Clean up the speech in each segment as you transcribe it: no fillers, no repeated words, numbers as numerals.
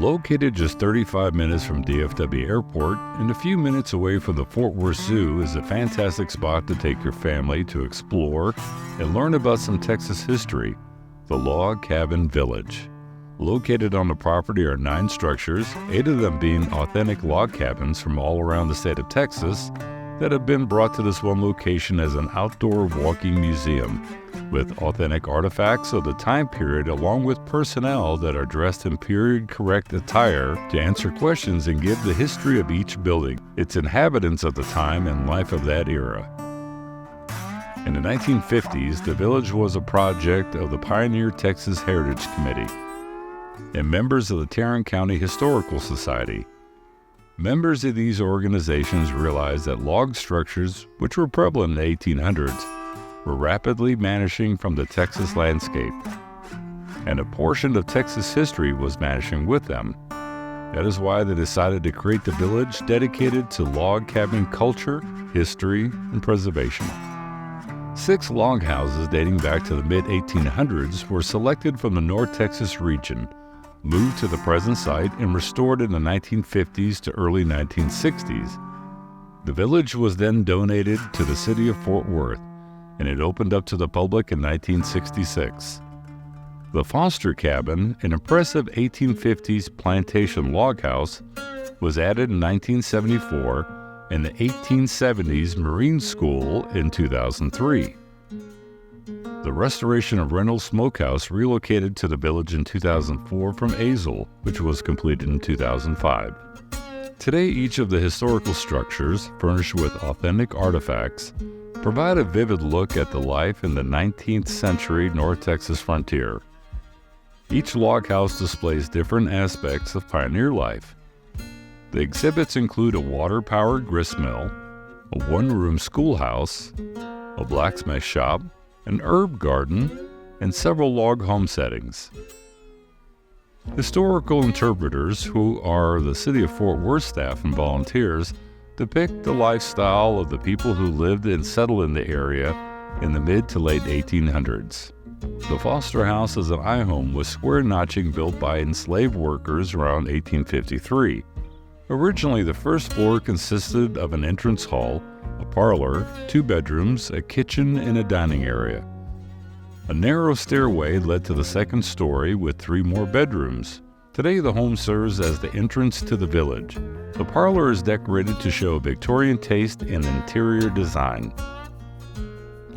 Located just 35 minutes from DFW Airport and a few minutes away from the Fort Worth Zoo is a fantastic spot to take your family to explore and learn about some Texas history, the Log Cabin Village. Located on the property are 9 structures, 8 of them being authentic log cabins from all around the state of Texas that have been brought to this one location as an outdoor walking museum with authentic artifacts of the time period along with personnel that are dressed in period-correct attire to answer questions and give the history of each building, its inhabitants of the time and life of that era. In the 1950s, the village was a project of the Pioneer Texas Heritage Committee and members of the Tarrant County Historical Society. Members of these organizations realized that log structures, which were prevalent in the 1800s, were rapidly vanishing from the Texas landscape, and a portion of Texas history was vanishing with them. That is why they decided to create the village dedicated to log cabin culture, history, and preservation. 6 log houses dating back to the mid-1800s were selected from the North Texas region, moved to the present site, and restored in the 1950s to early 1960s. The village was then donated to the city of Fort Worth, and it opened up to the public in 1966. The Foster Cabin, an impressive 1850s plantation log house, was added in 1974, and the 1870s Marine School in 2003. The restoration of Reynolds Smokehouse relocated to the village in 2004 from Azle, which was completed in 2005. Today, each of the historical structures, furnished with authentic artifacts, provide a vivid look at the life in the 19th century North Texas frontier. Each log house displays different aspects of pioneer life. The exhibits include a water-powered grist mill, a one-room schoolhouse, a blacksmith shop, an herb garden, and several log home settings. Historical interpreters, who are the City of Fort Worth staff and volunteers, depict the lifestyle of the people who lived and settled in the area in the mid to late 1800s. The Foster House is an I-home with square notching built by enslaved workers around 1853. Originally, the first floor consisted of an entrance hall, a parlor, 2 bedrooms, a kitchen, and a dining area. A narrow stairway led to the second story with 3 more bedrooms. Today, the home serves as the entrance to the village. The parlor is decorated to show Victorian taste and interior design.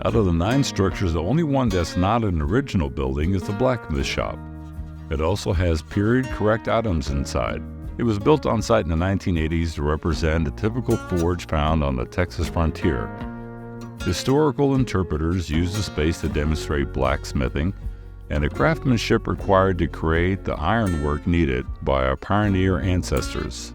Out of the 9 structures, the only one that's not an original building is the blacksmith shop. It also has period-correct items inside. It was built on site in the 1980s to represent a typical forge found on the Texas frontier. Historical interpreters use the space to demonstrate blacksmithing and the craftsmanship required to create the ironwork needed by our pioneer ancestors.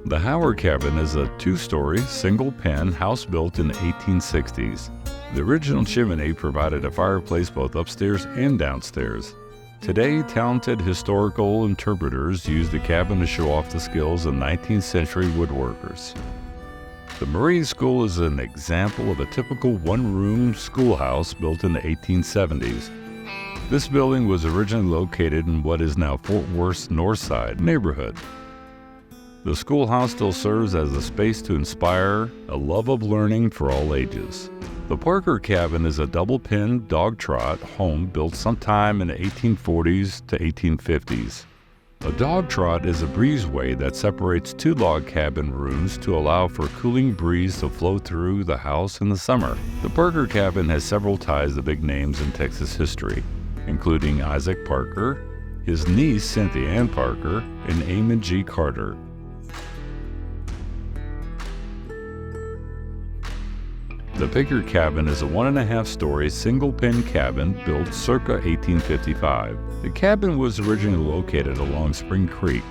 The Howard Cabin is a 2-story, single-pen house built in the 1860s. The original chimney provided a fireplace both upstairs and downstairs. Today, talented historical interpreters use the cabin to show off the skills of 19th century woodworkers. The Marine School is an example of a typical one-room schoolhouse built in the 1870s. This building was originally located in what is now Fort Worth's North Side neighborhood. The schoolhouse still serves as a space to inspire a love of learning for all ages. The Parker Cabin is a double-pen dog trot home built sometime in the 1840s to 1850s. A dog trot is a breezeway that separates 2 log cabin rooms to allow for cooling breeze to flow through the house in the summer. The Parker Cabin has several ties to big names in Texas history, including Isaac Parker, his niece Cynthia Ann Parker, and Amon G. Carter. The Pickard Cabin is a 1.5-story single-pen cabin built circa 1855. The cabin was originally located along Spring Creek,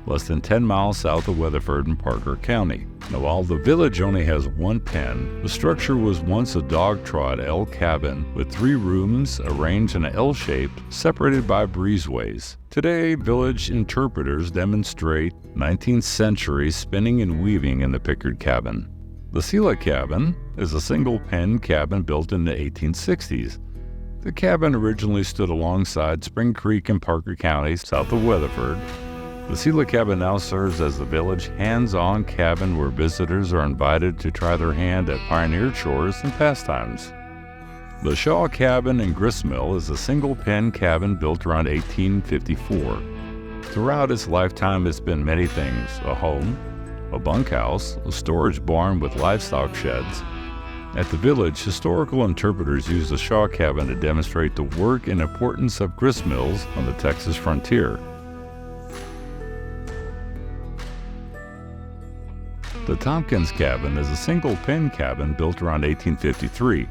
less than 10 miles south of Weatherford in Parker County. Now, while the village only has 1 pen, the structure was once a dog trot L cabin with 3 rooms arranged in an L shape separated by breezeways. Today, village interpreters demonstrate 19th century spinning and weaving in the Pickard Cabin. The Sela Cabin is a single-pen cabin built in the 1860s. The cabin originally stood alongside Spring Creek in Parker County, south of Weatherford. The Sela Cabin now serves as the village hands-on cabin where visitors are invited to try their hand at pioneer chores and pastimes. The Shaw Cabin in Gristmill is a single-pen cabin built around 1854. Throughout its lifetime, it's been many things: a home, a bunkhouse, a storage barn with livestock sheds. At the village, historical interpreters use the Shaw Cabin to demonstrate the work and importance of gristmills on the Texas frontier. The Tompkins Cabin is a single-pen cabin built around 1853.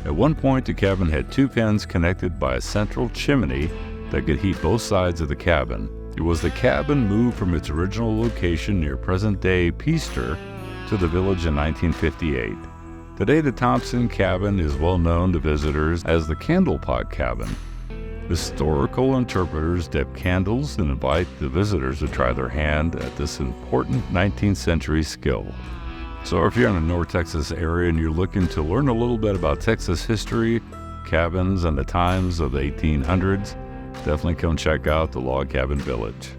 At one point, the cabin had two pens connected by a central chimney that could heat both sides of the cabin. It was the cabin moved from its original location near present-day Peaster to the village in 1958. Today, the Thompson Cabin is well known to visitors as the Candlepot Cabin. Historical interpreters dip candles and invite the visitors to try their hand at this important 19th century skill. So if you're in the North Texas area and you're looking to learn a little bit about Texas history, cabins, and the times of the 1800s, definitely come check out the Log Cabin Village.